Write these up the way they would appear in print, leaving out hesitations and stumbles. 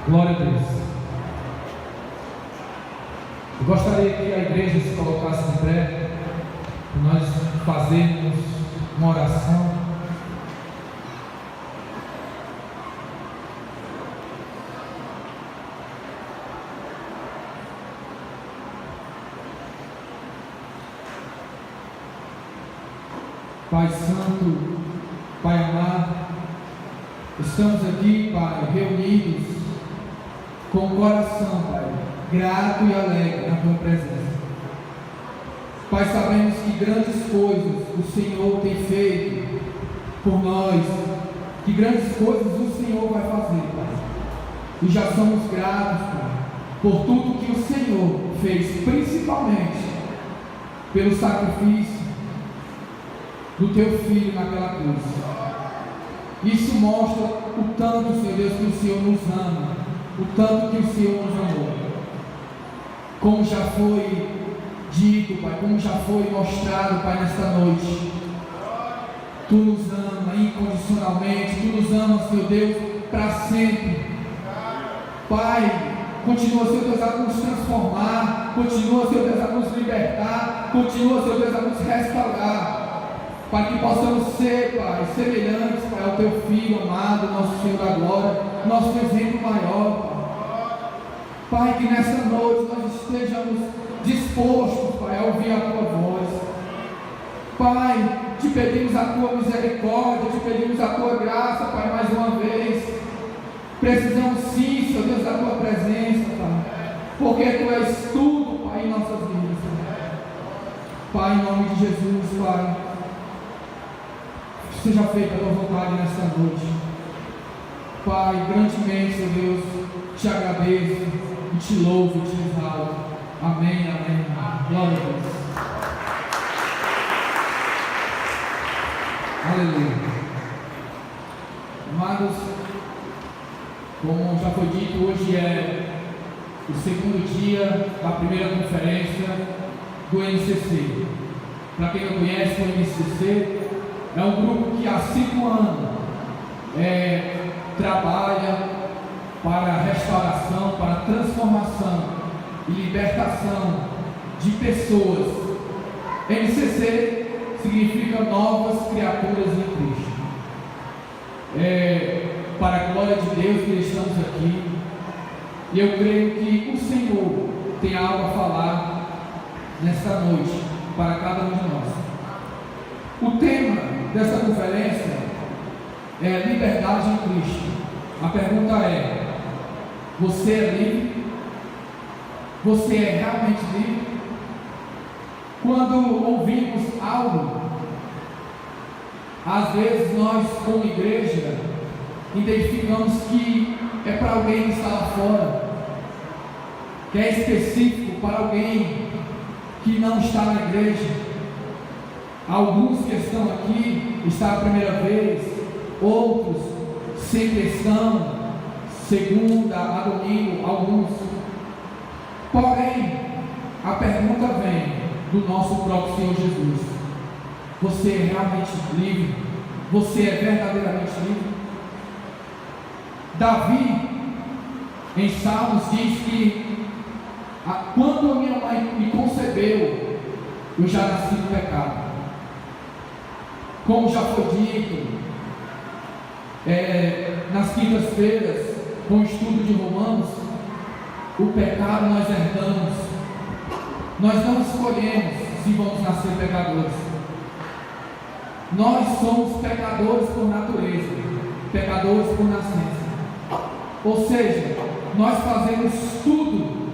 Glória a Deus. Eu gostaria que a igreja se colocasse de pé, para nós fazermos uma oração. Pai Santo, Pai amado, estamos aqui, Pai, reunidos com o coração, Pai, grato e alegre na Tua presença. Pai, sabemos que grandes coisas o Senhor tem feito por nós, que grandes coisas o Senhor vai fazer, Pai. E já somos gratos, Pai, por tudo que o Senhor fez, principalmente pelo sacrifício do Teu Filho naquela cruz. Isso mostra o tanto, Senhor Deus, que o Senhor nos ama, o tanto que o Senhor nos amou. Como já foi dito, Pai, como já foi mostrado, Pai, nesta noite, Tu nos ama incondicionalmente, Tu nos ama, Senhor Deus, para sempre. Pai, continua, Senhor Deus, a nos transformar, continua, Senhor Deus, a nos libertar, continua, Senhor Deus, a nos restaurar, para que possamos ser, Pai, semelhantes, Pai, ao Teu Filho amado, nosso Senhor da glória, nosso exemplo maior, Pai. Pai, que nesta noite nós estejamos dispostos, Pai, a ouvir a Tua voz. Pai, te pedimos a Tua misericórdia, te pedimos a Tua graça, Pai, mais uma vez. Precisamos sim, Senhor Deus, da Tua presença, Pai, porque Tu és tudo, Pai, em nossas vidas. Pai, em nome de Jesus, Pai, seja feita a Tua vontade nesta noite. Pai, grandemente, Senhor Deus, te agradeço, e te louvo, e te exalto. Amém, amém. Glória a Deus. Aleluia. Amados, como já foi dito, hoje é o segundo dia da primeira conferência do NCC. Para quem não conhece, o NCC é um grupo que há 5 anos trabalha para a restauração, para a transformação e libertação de pessoas. NCC significa novas criaturas em Cristo. Para a glória de Deus que estamos aqui, e eu creio que o Senhor tem algo a falar nesta noite para cada um de nós. O tema dessa conferência é liberdade em Cristo. A pergunta é: você é livre? Você é realmente livre? Quando ouvimos algo, às vezes nós, como igreja, identificamos que é para alguém que está lá fora, que é específico para alguém que não está na igreja. Alguns que estão aqui estão a primeira vez, outros sempre estão, segunda a domingo, alguns. Porém, a pergunta vem do nosso próprio Senhor Jesus: você é realmente livre? Você é verdadeiramente livre? Davi, em Salmos, diz que quando a minha mãe me concebeu, eu já nasci no pecado. Como já foi dito nas quintas-feiras, com o estudo de Romanos, o pecado nós herdamos. Nós não escolhemos se vamos nascer pecadores. Nós somos pecadores por natureza, pecadores por nascença. Ou seja, nós fazemos tudo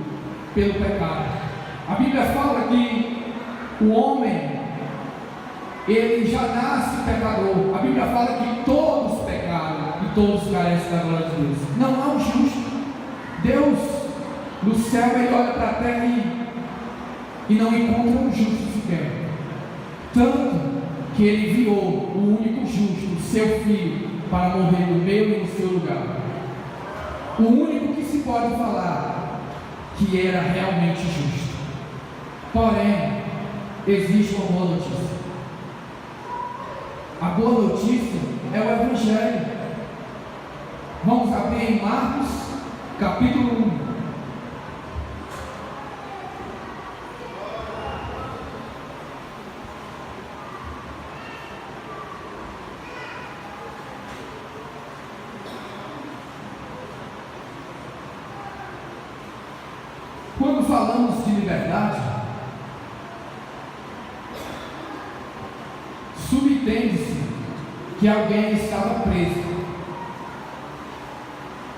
pelo pecado. A Bíblia fala que o homem, ele já nasce pecador. A Bíblia fala que todos pecaram e todos carecem da glória de Deus. Não há um justo. Deus, no céu, Ele olha para a terra e não encontra um justo sequer. Tanto que Ele enviou o único justo, o seu Filho, para morrer no meu e no seu lugar. O único que se pode falar que era realmente justo. Porém, existe uma boa notícia. A boa notícia é o Evangelho. Vamos abrir em Marcos, capítulo 1. Quando falamos de liberdade, subentende-se que alguém estava preso.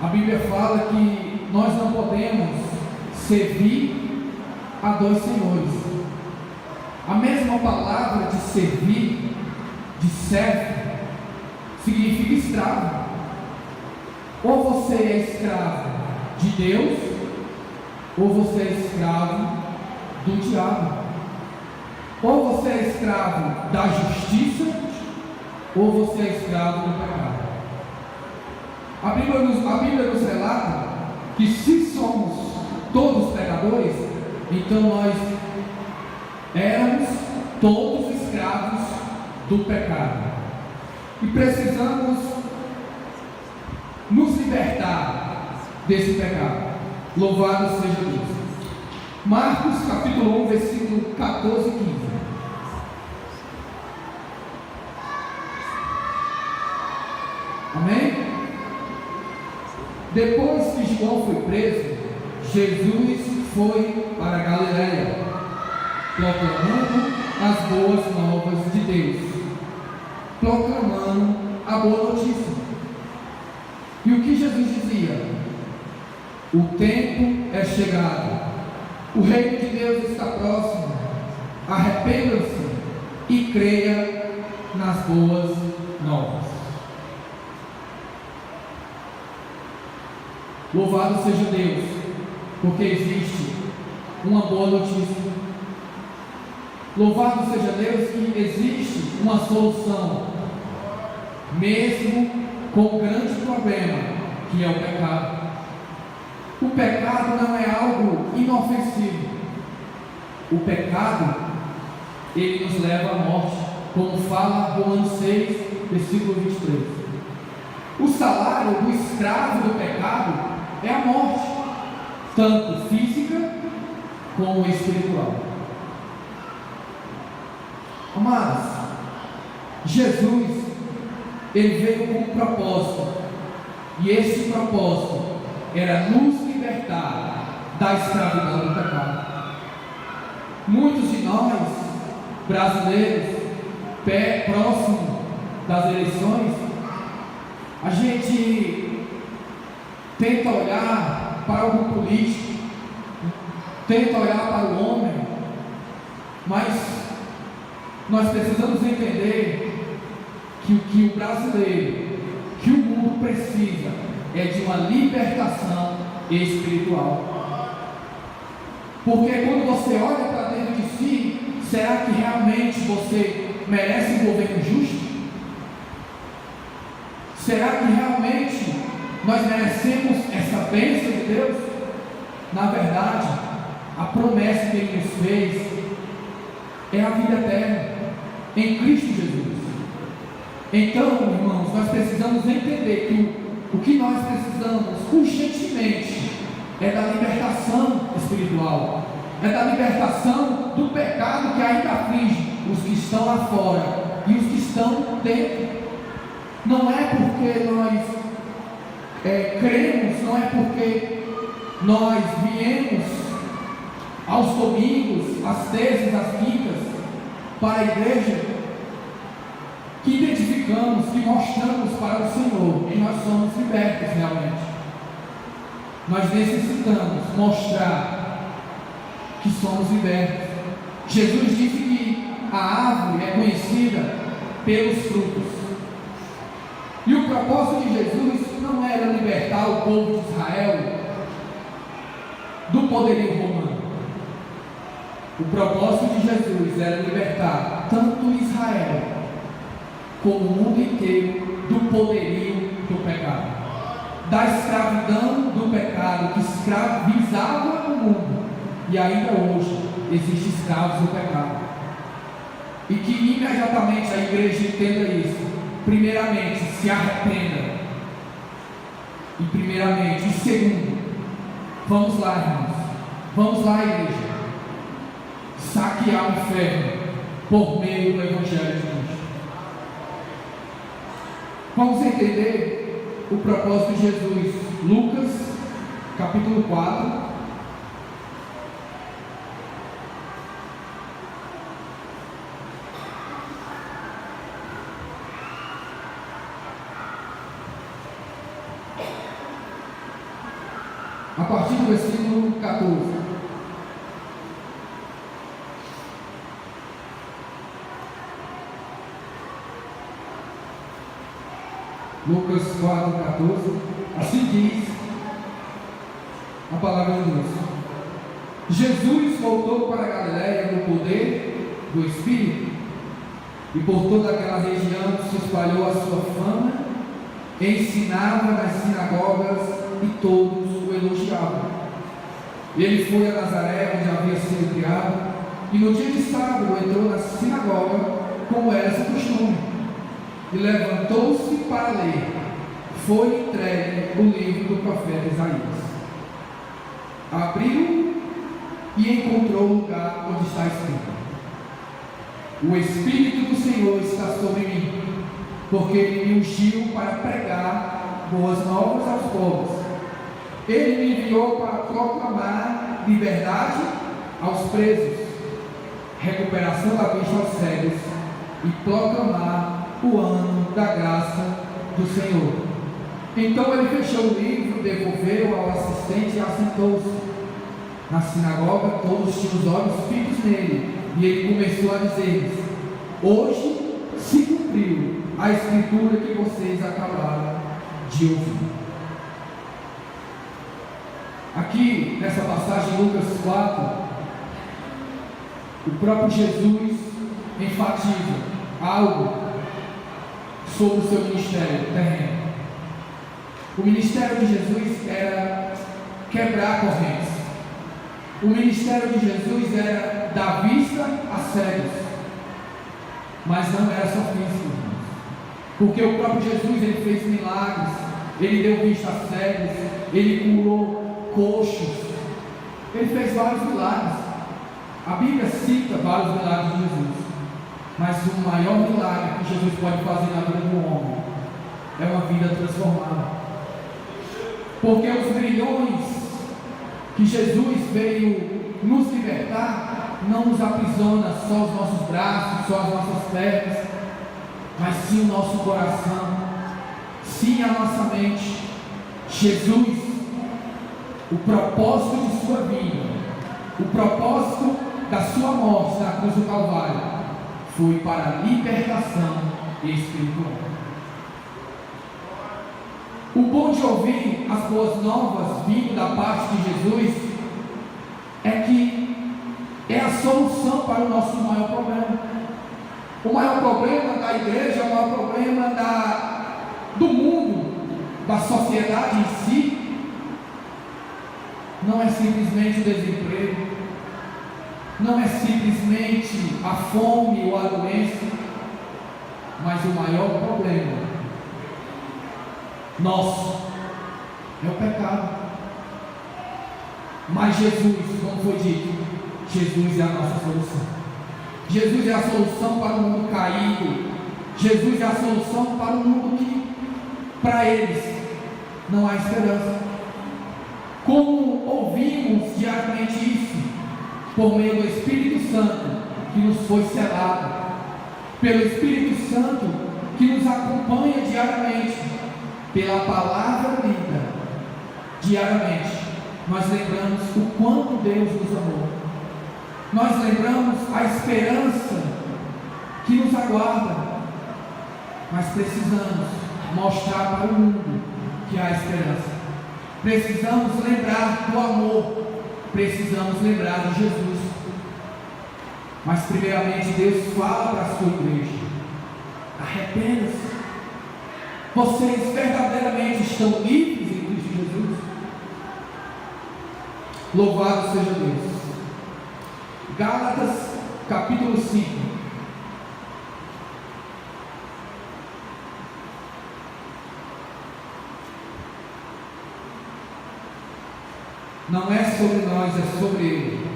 A Bíblia fala que nós não podemos servir a dois senhores. A mesma palavra de servir, de servo, significa escravo. Ou você é escravo de Deus, ou você é escravo do diabo. Ou você é escravo da justiça, ou você é escravo do pecado. A Bíblia nos relata que se somos todos pecadores, então nós éramos todos escravos do pecado. E precisamos nos libertar desse pecado. Louvado seja Deus. Marcos capítulo 1, versículo 14 e 15. Amém? Depois que João foi preso, Jesus foi para a Galiléia, proclamando as boas novas de Deus, proclamando a boa notícia. E o que Jesus dizia? O tempo é chegado, o reino de Deus está próximo, arrependam-se e creia nas boas novas. Louvado seja Deus, porque existe uma boa notícia. Louvado seja Deus que existe uma solução, mesmo com o grande problema que é o pecado. O pecado não é algo inofensivo. O pecado, ele nos leva à morte, como fala Romanos 6, versículo 23. O salário do escravo do pecado é a morte, tanto física como espiritual. Amados, Jesus, ele veio com um propósito, e esse propósito era nos libertar da escravidão do pecado. Muitos de nós, brasileiros, próximo das eleições, a gente tenta olhar para algum político, tenta olhar para o homem, mas nós precisamos entender que o que o brasileiro, que o mundo precisa é de uma libertação espiritual. Porque quando você olha para dentro de si, será que realmente você merece um governo justo? Será que realmente nós merecemos essa bênção de Deus? Na verdade, a promessa que Ele nos fez é a vida eterna em Cristo Jesus. Então, irmãos, nós precisamos entender que o que nós precisamos urgentemente é da libertação espiritual, é da libertação do pecado que ainda aflige os que estão lá fora e os que estão dentro. Não é porque nós cremos, não é porque nós viemos aos domingos, às terças, às quintas, para a igreja, que identificamos, que mostramos para o Senhor, e nós somos libertos realmente. Nós necessitamos mostrar que somos libertos. Jesus disse que a árvore é conhecida pelos frutos. E o propósito de Jesus não era libertar o povo de Israel do poderio romano. O propósito de Jesus era libertar tanto Israel como o mundo inteiro do poderio do pecado, da escravidão do pecado que escravizava o mundo, e ainda hoje existem escravos do pecado. E que imediatamente a igreja entenda isso. Primeiramente, se arrependa. E segundo, Vamos lá, irmãos. Vamos lá, igreja. Saquear o inferno por meio do Evangelho de Cristo. Vamos entender o propósito de Jesus. Lucas, capítulo 4. A partir do versículo 14. Lucas 4, 14. Assim diz a palavra de Deus. Jesus voltou para a Galiléia no poder do Espírito, e por toda aquela região se espalhou a sua fama, ensinava nas sinagogas e todos o elogiavam. Ele foi a Nazaré, onde havia sido criado, e no dia de sábado entrou na sinagoga, como era seu costume, e levantou-se para ler. Foi entregue o livro do profeta Isaías. Abriu e encontrou o lugar onde está escrito: o Espírito do Senhor está sobre mim, porque Ele me ungiu para pregar boas novas aos povos. Ele me enviou para proclamar liberdade aos presos, recuperação da vista aos cegos, e proclamar o ano da graça do Senhor. Então ele fechou o livro, devolveu ao assistente e assentou-se. Na sinagoga todos tinham os olhos fitos nele, e ele começou a dizer-lhes: hoje se cumpriu a escritura que vocês acabaram de ouvir. Aqui nessa passagem, Lucas 4, o próprio Jesus enfatiza algo sobre o seu ministério terreno. O ministério de Jesus era quebrar correntes. O ministério de Jesus era dar vista a cegos. Mas não era só físico, porque o próprio Jesus, ele fez milagres, ele deu vista a cegos, ele curou coxos, ele fez vários milagres. A Bíblia cita vários milagres de Jesus, mas o maior milagre que Jesus pode fazer na vida do homem é uma vida transformada. Porque os grilhões que Jesus veio nos libertar não nos aprisiona só os nossos braços, só as nossas pernas, mas sim o nosso coração, sim a nossa mente. Jesus, o propósito de sua vida, o propósito da sua morte na cruz do Calvário, foi para a libertação espiritual. O bom de ouvir as boas novas vindo da parte de Jesus é que é a solução para o nosso maior problema. O maior problema da igreja, o maior problema do mundo, da sociedade em si, não é simplesmente o desemprego, não é simplesmente a fome ou a doença, mas o maior problema nosso é o pecado. Mas Jesus, como foi dito, Jesus é a nossa solução. Jesus é a solução para o mundo caído. Jesus é a solução para o mundo que, para eles, não há esperança. Como ouvimos diariamente isso, por meio do Espírito Santo que nos foi selado, pelo Espírito Santo que nos acompanha diariamente, pela palavra lida diariamente, nós lembramos o quanto Deus nos amou. Nós lembramos a esperança que nos aguarda, mas precisamos mostrar para o mundo que há esperança. Precisamos lembrar do amor, precisamos lembrar de Jesus. Mas primeiramente Deus fala para a sua igreja: arrependa-se. Vocês verdadeiramente estão livres em Cristo Jesus? Louvado seja Deus. Gálatas capítulo 5. não é sobre nós, é sobre Ele.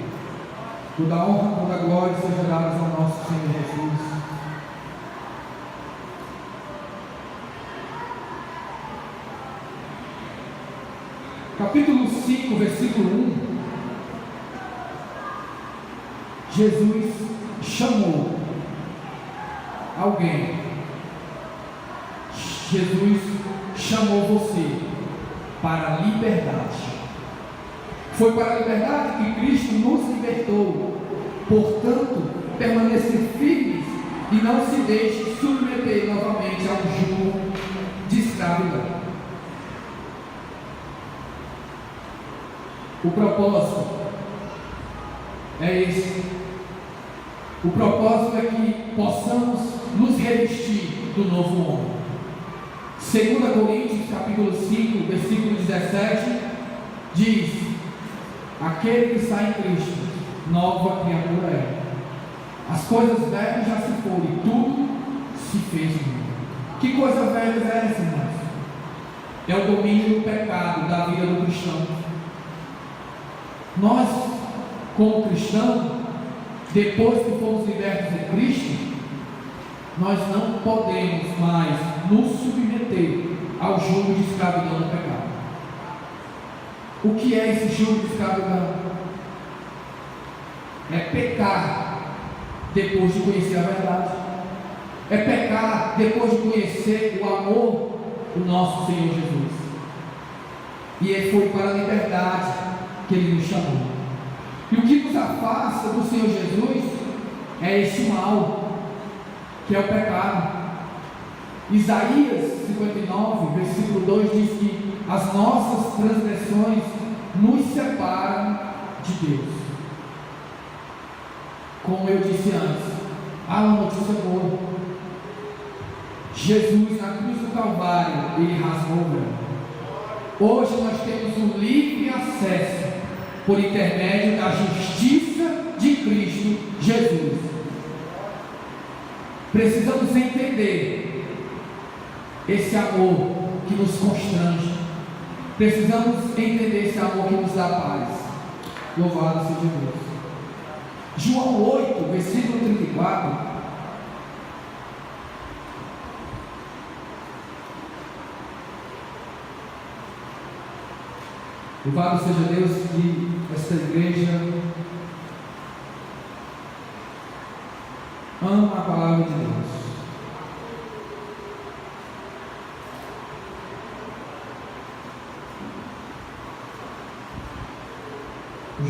Toda honra, toda glória seja dada ao nosso Senhor Jesus. Capítulo 5, versículo 1. Jesus chamou alguém. Jesus chamou você para a liberdade. Foi para a liberdade que Cristo nos libertou. Portanto, permanecer firmes e não se deixe submeter novamente ao jugo de escravidão. O propósito é esse. O propósito é que possamos nos revestir do novo homem. 2 Coríntios capítulo 5, versículo 17 diz: aquele que está em Cristo, nova criatura é. As coisas velhas já se foram e tudo se fez novo. Que coisa velha é essa, irmãos? É o domínio do pecado da vida do cristão. Nós, como cristãos, depois que fomos libertos em Cristo, nós não podemos mais nos submeter ao jugo de escravidão do pecado. O que é esse jugo de escravidão? É pecar depois de conhecer a verdade. É pecar depois de conhecer o amor do nosso Senhor Jesus. E foi para a liberdade que Ele nos chamou. E o que nos afasta do Senhor Jesus é esse mal, que é o pecado. Isaías 59, versículo 2 diz que as nossas transgressões nos separam de Deus. Como eu disse antes, há uma notícia boa. Jesus na cruz do Calvário, Ele rasgou o véu. Hoje nós temos um livre acesso por intermédio da justiça de Cristo Jesus. Precisamos entender esse amor que nos constrange. Precisamos entender esse amor que nos dá paz. Louvado seja Deus. João 8, versículo 34. Louvado seja Deus que esta igreja ama a palavra de Deus.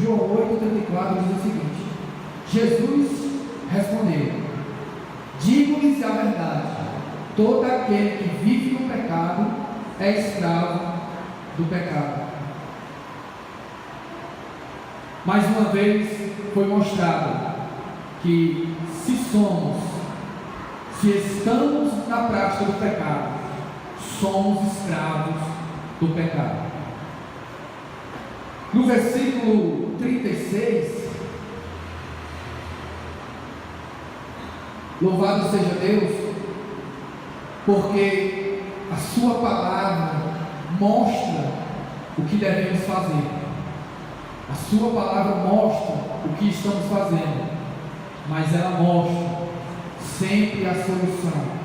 João 8,34 diz o seguinte: Jesus respondeu: digo-lhes a verdade, todo aquele que vive no pecado é escravo do pecado. Mais uma vez foi mostrado que se estamos na prática do pecado, somos escravos do pecado. No versículo 36, louvado seja Deus, porque a sua palavra mostra o que devemos fazer. A sua palavra mostra o que estamos fazendo, mas ela mostra sempre a solução.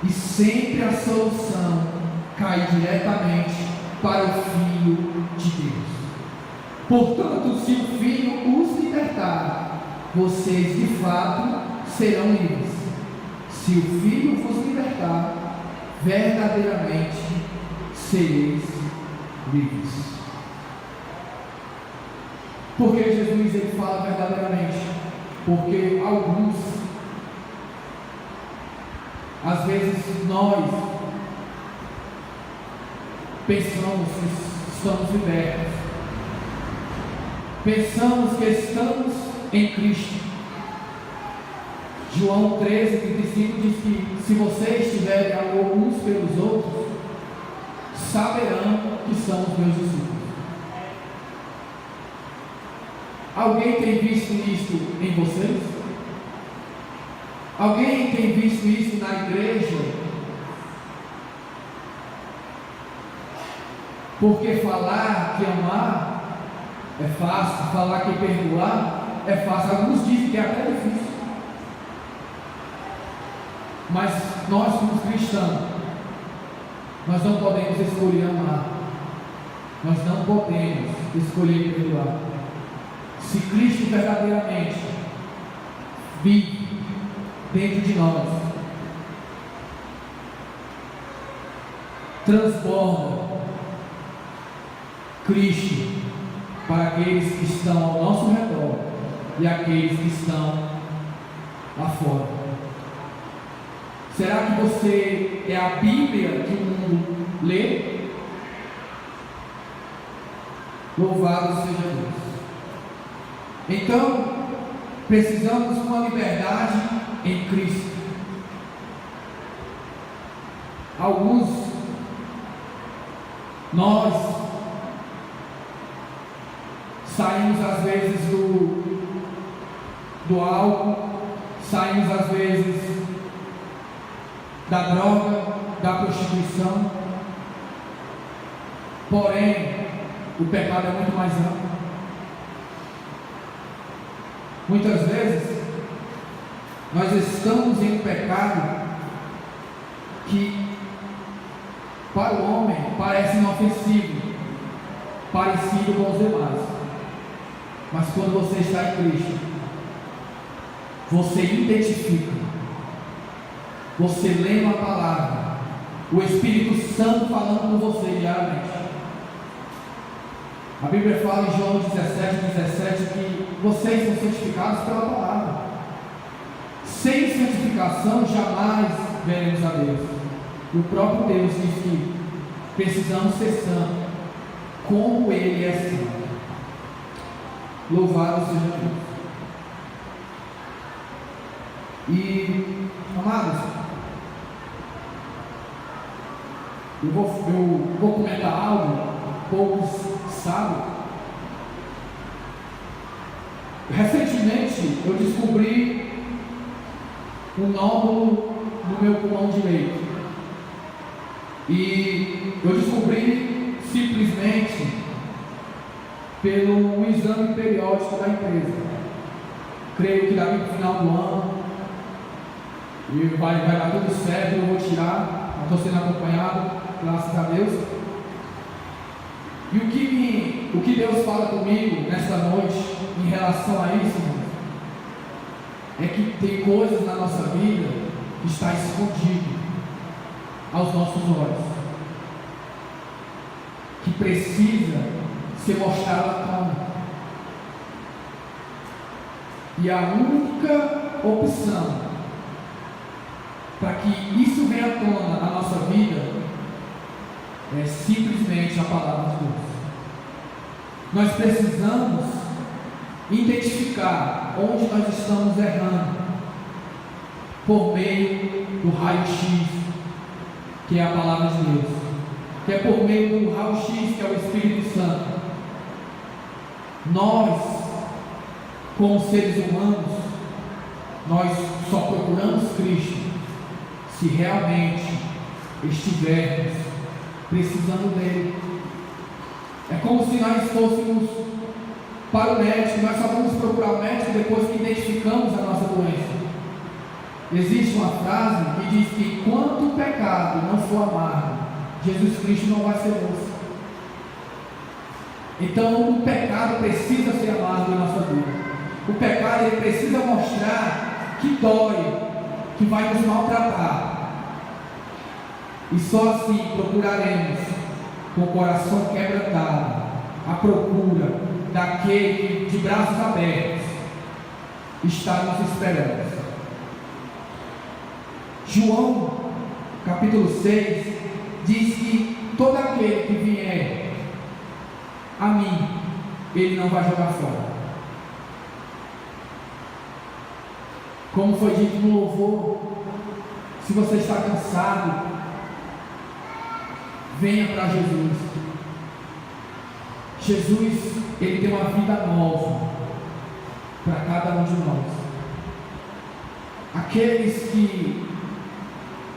E sempre a solução cai diretamente para o Filho de Deus. Portanto, se o Filho os libertar, vocês de fato serão livres. Se o Filho vos libertar, verdadeiramente sereis livres. Por que Jesus ele fala verdadeiramente? Porque alguns, às vezes nós pensamos que estamos libertos, pensamos que estamos em Cristo. João 13:35 diz que se vocês tiverem amor uns pelos outros, saberão que são os meus discípulos. Alguém tem visto isso em vocês? Alguém tem visto isso na igreja? Porque falar que amar É fácil falar que perdoar é fácil. Alguns dizem que é até difícil. Mas nós, como cristãos, nós não podemos escolher amar. Nós não podemos escolher perdoar. Se Cristo verdadeiramente vive dentro de nós, transborda Cristo para aqueles que estão ao nosso redor e aqueles que estão lá fora. Será que você é a Bíblia que o mundo lê? Louvado seja Deus. Então, precisamos de uma liberdade em Cristo. Nós saímos às vezes do álcool, saímos às vezes da droga, da prostituição. Porém, o pecado é muito mais amplo. Muitas vezes nós estamos em um pecado que para o homem parece inofensivo, parecido com os demais. Mas quando você está em Cristo, você identifica, você lê a palavra, o Espírito Santo falando com você diariamente. A Bíblia fala em João 17 que vocês são santificados pela palavra. Sem santificação jamais veremos a Deus. O próprio Deus diz que precisamos ser santos, como Ele é santo. Louvado seja Deus. E, amados, eu vou comentar algo, poucos sabem. Recentemente eu descobri um nódulo no meu pulmão direito. E eu descobri simplesmente pelo exame periódico da empresa. Creio que daqui para o final do ano e vai dar tudo certo, eu vou tirar. Estou sendo acompanhado, graças a Deus. E o que Deus fala comigo nesta noite em relação a isso, é que tem coisas na nossa vida que está escondido aos nossos olhos, que precisa ser mostrado à tona. E a única opção para que isso venha à tona na nossa vida é simplesmente a palavra de Deus. Nós precisamos identificar onde nós estamos errando por meio do raio-x, que é a palavra de Deus, que é por meio do raio-x, que é o Espírito Santo. Nós, como seres humanos, nós só procuramos Cristo se realmente estivermos precisando dele. É como se nós fôssemos para o médico, nós só vamos procurar o médico depois que identificamos a nossa doença. Existe uma frase que diz que enquanto o pecado não for amargo, Jesus Cristo não vai ser doce. Então o pecado precisa ser amargo em nossa vida. O pecado ele precisa mostrar que dói, que vai nos maltratar. E só assim procuraremos, com o coração quebrantado, a procura daquele que de braços abertos está nos esperando. João capítulo 6 diz que todo aquele que vier a mim, ele não vai jogar fora. Como foi dito no louvor, se você está cansado, venha para Jesus. Jesus, ele tem uma vida nova para cada um de nós. Aqueles que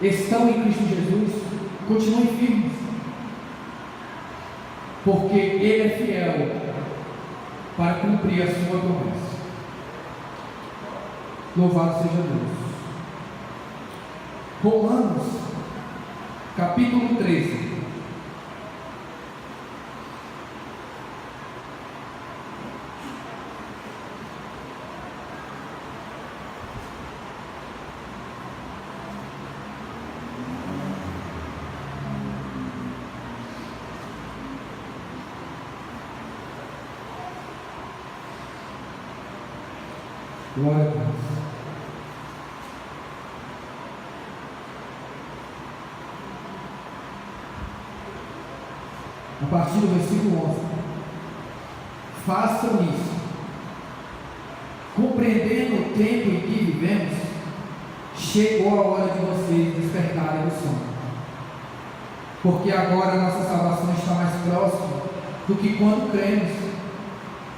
estão em Cristo Jesus, continuem firmes, porque Ele é fiel para cumprir a sua promessa. Louvado seja Deus. Romanos, capítulo 13. Glória a Deus. A partir do versículo 11. Façam isso, compreendendo o tempo em que vivemos. Chegou a hora de vocês despertarem do sono, porque agora a nossa salvação está mais próxima do que quando cremos.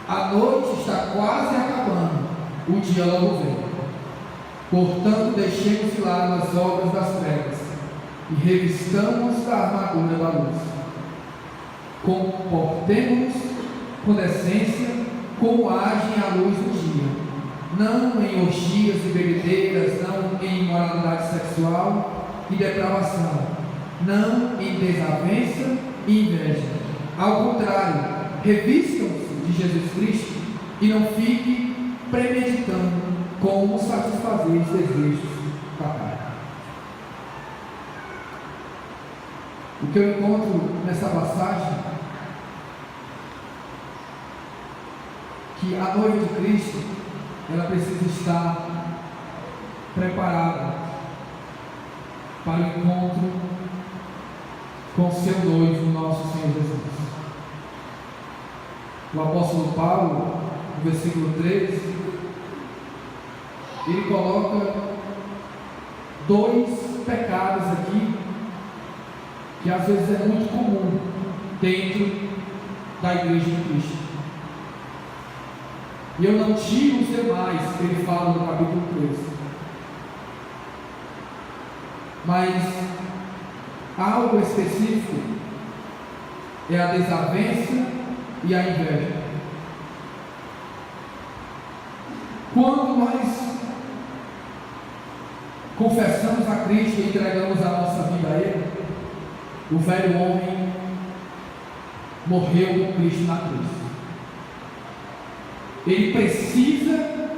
A noite está quase acabando, o dia logo vem. Portanto, deixemos de lado as obras das trevas e revistamos da armadura da luz. Comportemo-nos com decência, como agem à luz do dia, não em orgias e bebedeiras, não em imoralidade sexual e depravação, não em desavença e inveja. Ao contrário, revistam-se de Jesus Cristo e não fiquem premeditando como satisfazer os desejos da carne. O que eu encontro nessa passagem, que a noiva de Cristo, ela precisa estar preparada para o encontro com seu noivo, nosso Senhor Jesus. O apóstolo Paulo, no versículo 3, ele coloca dois pecados aqui, que às vezes é muito comum dentro da igreja de Cristo. E eu não tiro os demais, que ele fala no capítulo 3. Mas algo específico é a desavença e a inveja. Quando nós confessamos a Cristo e entregamos a nossa vida a Ele, o velho homem morreu com Cristo na cruz. Ele precisa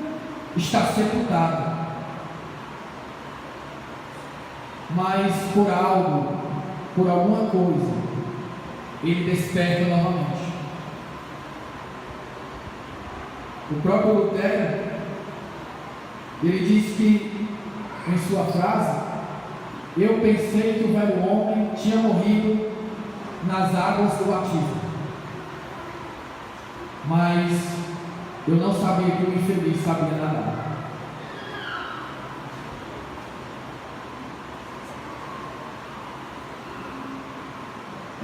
estar sepultado, mas por algo, por alguma coisa, ele desperta novamente. O próprio Lutero, ele diz que, em sua frase, eu pensei que o velho homem tinha morrido nas águas do batismo, mas eu não sabia que o infeliz sabia nadar.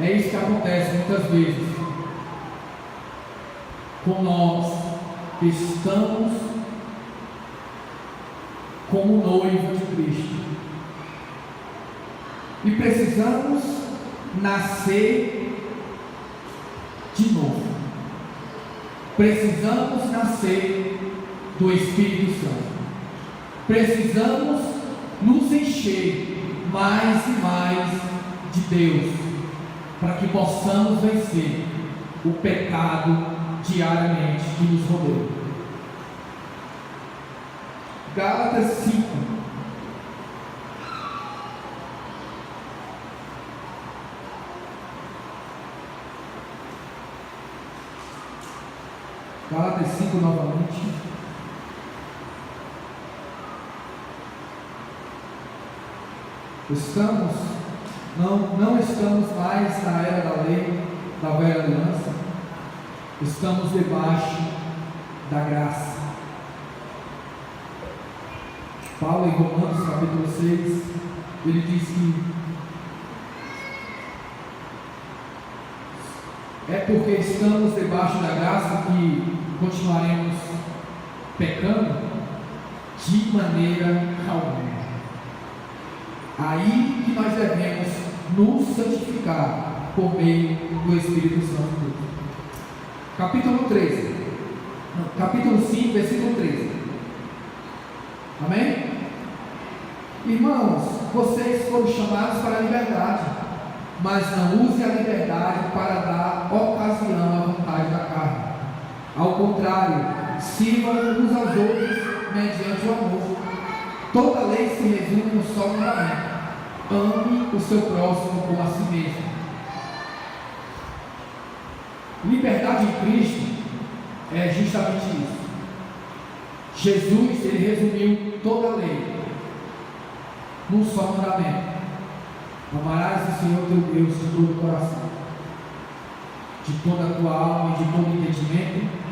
É isso que acontece muitas vezes com nós que estamos como noivo de Cristo e precisamos nascer de novo. Precisamos nascer do Espírito Santo. Precisamos nos encher mais e mais de Deus, para que possamos vencer o pecado diariamente que nos rodeia. Gálatas 5. Gálatas 5 novamente. Não estamos mais na era da lei, da velha aliança. Estamos debaixo da graça. Paulo, em Romanos capítulo 6, ele diz que é porque estamos debaixo da graça que continuaremos pecando de maneira alguma. Aí que nós devemos nos santificar por meio do Espírito Santo. Capítulo 13. capítulo 5, versículo 13. Amém? Irmãos, vocês foram chamados para a liberdade, mas não use a liberdade para dar ocasião à vontade da carne. Ao contrário, sirvam uns aos outros mediante o amor. Toda lei se resume no só mandamento: ame o seu próximo como a si mesmo. Liberdade em Cristo é justamente isso. Jesus, ele resumiu toda a lei num só mandamento: amarás o Senhor teu Deus de todo o coração, de toda a tua alma e de todo o entendimento.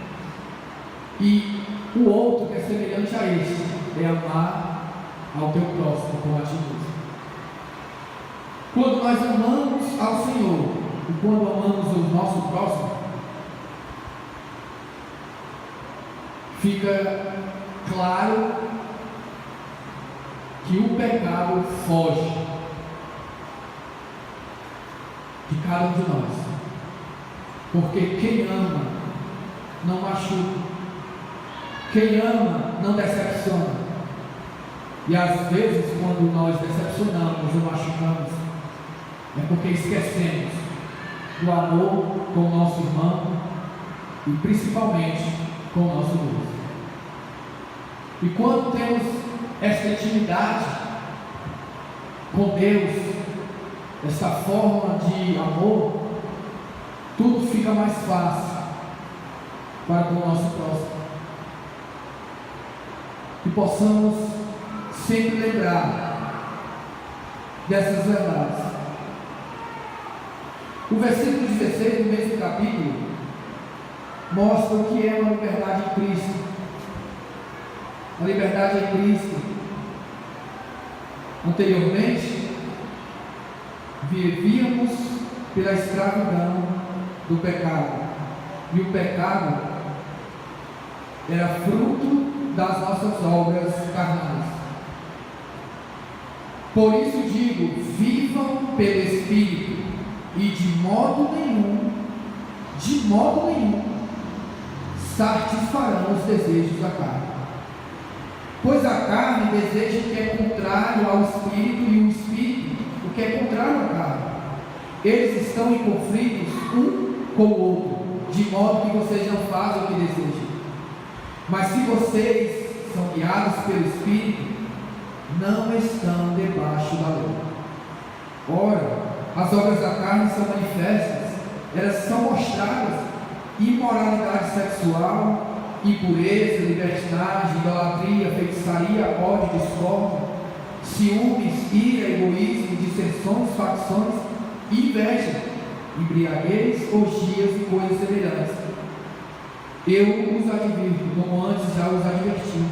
E o outro que é semelhante a este é amar ao teu próximo como a ti mesmo. Quando nós amamos ao Senhor e quando amamos o nosso próximo, fica claro que o pecado foge de cada um de nós, porque quem ama não machuca, quem ama não decepciona. E às vezes, quando nós decepcionamos ou machucamos, é porque esquecemos do amor com o nosso irmão e principalmente com o nosso Deus. E quando temos essa intimidade com Deus, essa forma de amor, tudo fica mais fácil para com o nosso próximo. Que possamos sempre lembrar dessas verdades. O versículo 16 do mesmo capítulo mostra o que é uma liberdade em Cristo. A liberdade em Cristo. Anteriormente, vivíamos pela escravidão do pecado, e o pecado era fruto das nossas obras carnais. Por isso digo: vivam pelo Espírito, e de modo nenhum satisfarão os desejos da carne. Pois a carne deseja o que é contrário ao Espírito, e o Espírito o que é contrário à carne. Eles estão em conflitos um com o outro, de modo que vocês não fazem o que desejam. Mas se vocês são guiados pelo Espírito, não estão debaixo da lei. Ora, as obras da carne são manifestas, elas são mostradas: imoralidade sexual, impureza, libertinagem, idolatria, feitiçaria, ódio, discórdia, ciúmes, ira, egoísmo, dissensões, facções, inveja, embriaguez, orgias e coisas semelhantes. Eu os advirto, como antes já os adverti: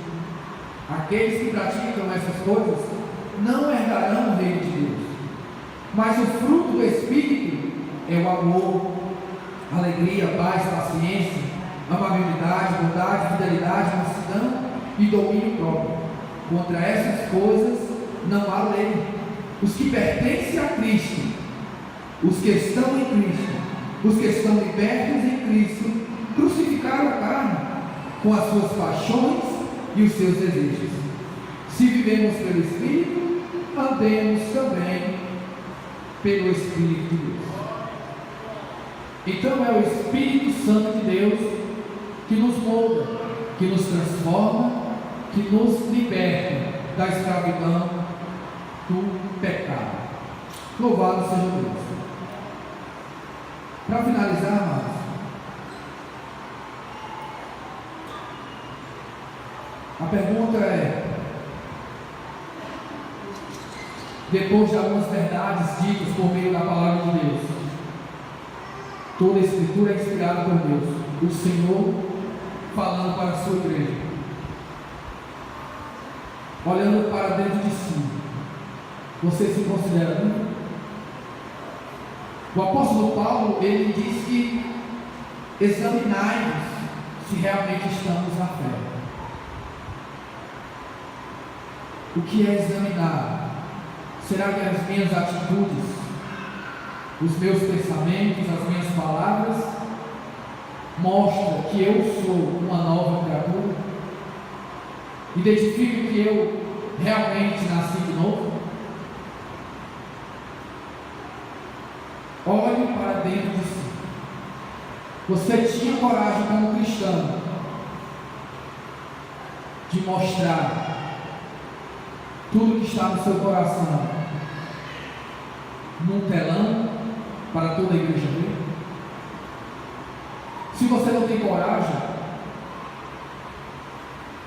aqueles que praticam essas coisas não herdarão o reino de Deus. Mas o fruto do Espírito é o amor, alegria, paz, paciência, amabilidade, bondade, fidelidade, mansidão e domínio próprio. Contra essas coisas não há lei. Os que pertencem a Cristo, os que estão em Cristo, os que estão libertos em Cristo, crucificaram a carne com as suas paixões e os seus desejos. Se vivemos pelo Espírito, andemos também pelo Espírito de Deus. Então é o Espírito Santo de Deus que nos molda, que nos transforma, que nos liberta da escravidão do pecado. Louvado seja Deus. Para finalizar, amados, a pergunta é: depois de algumas verdades ditas por meio da palavra de Deus, toda a Escritura é inspirada por Deus, o Senhor falando para a sua igreja, olhando para dentro de si, você se considera vivo? O apóstolo Paulo, ele diz que examinai-nos se realmente estamos na fé. O que é examinar? Será que as minhas atitudes, os meus pensamentos, as minhas palavras mostra que eu sou uma nova criatura? Identifica que eu realmente nasci de novo? Olhe para dentro de si. Você tinha coragem como cristão de mostrar tudo que está no seu coração num telão para toda a igreja ver? Se você não tem coragem,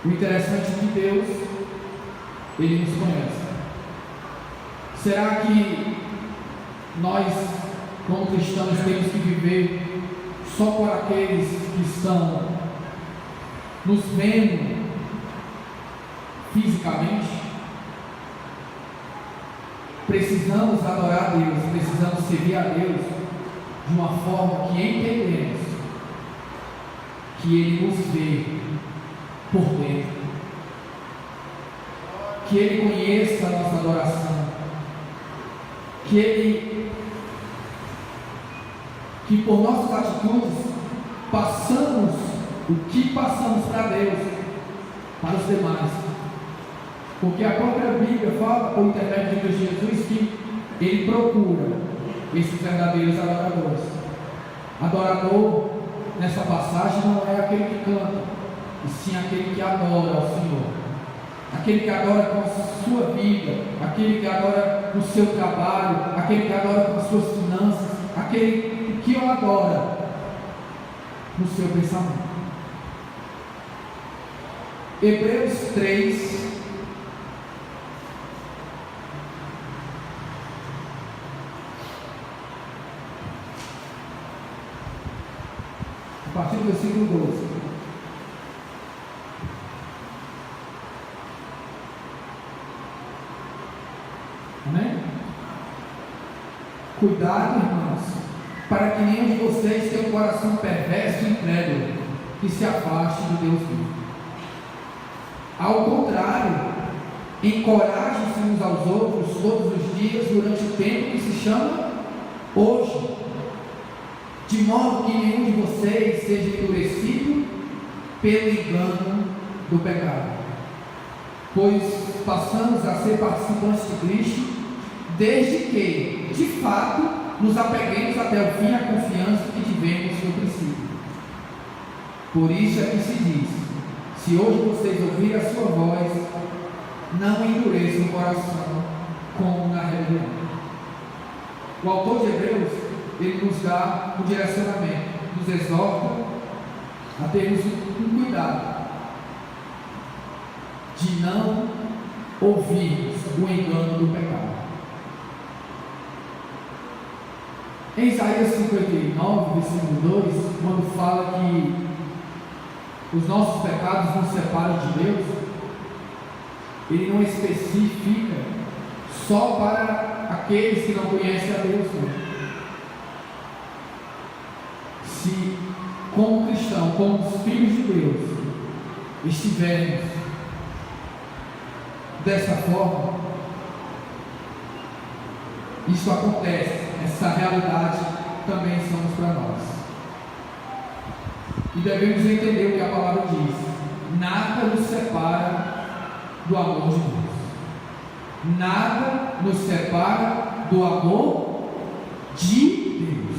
o interessante é que Deus, Ele nos conhece. Será que nós, como cristãos, temos que viver só por aqueles que estão nos vendo fisicamente? Precisamos adorar a Deus, precisamos servir a Deus de uma forma que entendemos que Ele nos vê por dentro, que Ele conheça a nossa adoração, que por nossas atitudes passamos o que passamos para Deus, para os demais, porque a própria Bíblia fala, por intermédio de Cristo Jesus, que Ele procura esses verdadeiros adoradores. Adorador, nessa passagem, não é aquele que canta, e sim aquele que adora ao Senhor, aquele que adora com a sua vida, aquele que adora no seu trabalho, aquele que adora com as suas finanças, aquele que o adora no seu pensamento. Hebreus 3, a partir do versículo 12. Amém? Cuidado, irmãos, para que nenhum de vocês tenha um coração perverso e incrédulo, que se afaste de Deus vivo. Ao contrário, encorajem-se uns aos outros todos os dias durante o tempo que se chama hoje, de modo que nenhum de vocês seja endurecido pelo engano do pecado, pois passamos a ser participantes de Cristo, desde que, de fato, nos apeguemos até o fim à confiança que tivemos no princípio. Por isso é que se diz: se hoje vocês ouvirem a sua voz, não endureçam o coração como na rebelião. O autor de Hebreus, ele nos dá um direcionamento, nos exorta a termos um cuidado de não ouvirmos o engano do pecado. Em Isaías 59, versículo 2, quando fala que os nossos pecados nos separam de Deus, ele não especifica só para aqueles que não conhecem a Deus. Se, como cristão, como os filhos de Deus, estivermos dessa forma, isso acontece, essa realidade também somos para nós. E devemos entender o que a palavra diz: nada nos separa do amor de Deus, nada nos separa do amor de Deus.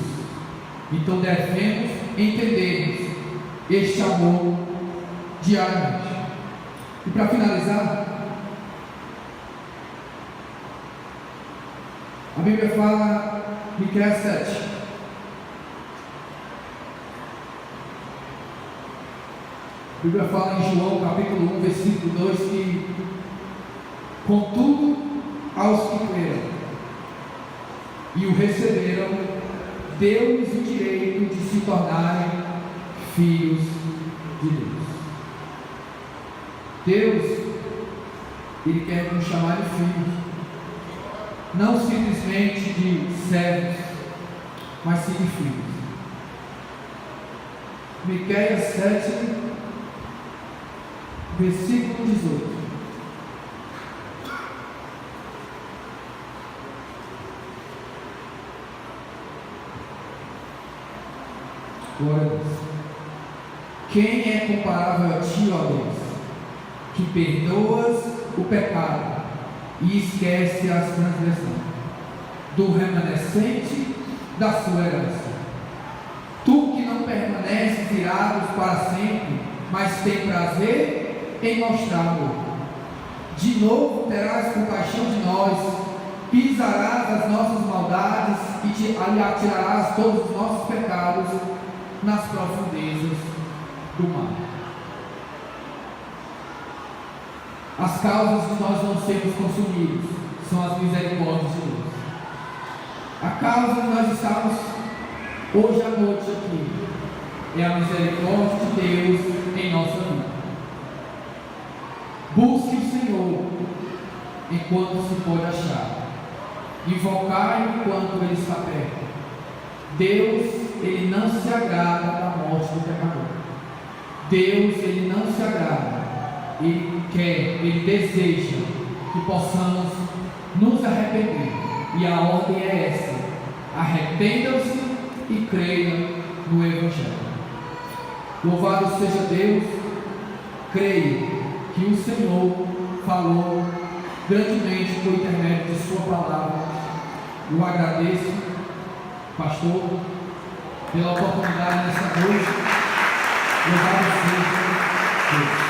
Então devemos entender este amor diariamente. E para finalizar, a Bíblia fala, Miqueias 7. A Bíblia fala em João capítulo 1, versículo 2, que contudo aos que creram e o receberam, deu-lhes o direito de se tornarem filhos de Deus. Deus, Ele quer nos chamar de filhos, não simplesmente de servos, mas sim de filhos. Miqueias 7, versículo 18. Glória a Deus. Quem é comparável a ti, ó Deus, que perdoas o pecado e esquece as transgressões do remanescente da sua herança? Tu que não permaneces irados para sempre, mas tem prazer em mostrar amor. De novo terás compaixão de nós, pisarás as nossas maldades e atirarás todos os nossos pecados nas profundezas do mar. As causas de nós não sermos consumidos são as misericórdias de Deus. A causa de nós estarmos hoje à noite aqui é a misericórdia de Deus em nossa vida. Busque o Senhor enquanto se pode achar. Invocai enquanto Ele está perto. Deus, Ele não se agrada da morte do pecador. Deus, Ele não se agrada. Ele quer, Ele deseja que possamos nos arrepender. E a ordem é essa: arrependam-se e creiam no Evangelho. Louvado seja Deus. Creio que o Senhor falou grandemente por intermédio de sua palavra. Eu agradeço, pastor, pela oportunidade nessa noite. Louvado seja Deus.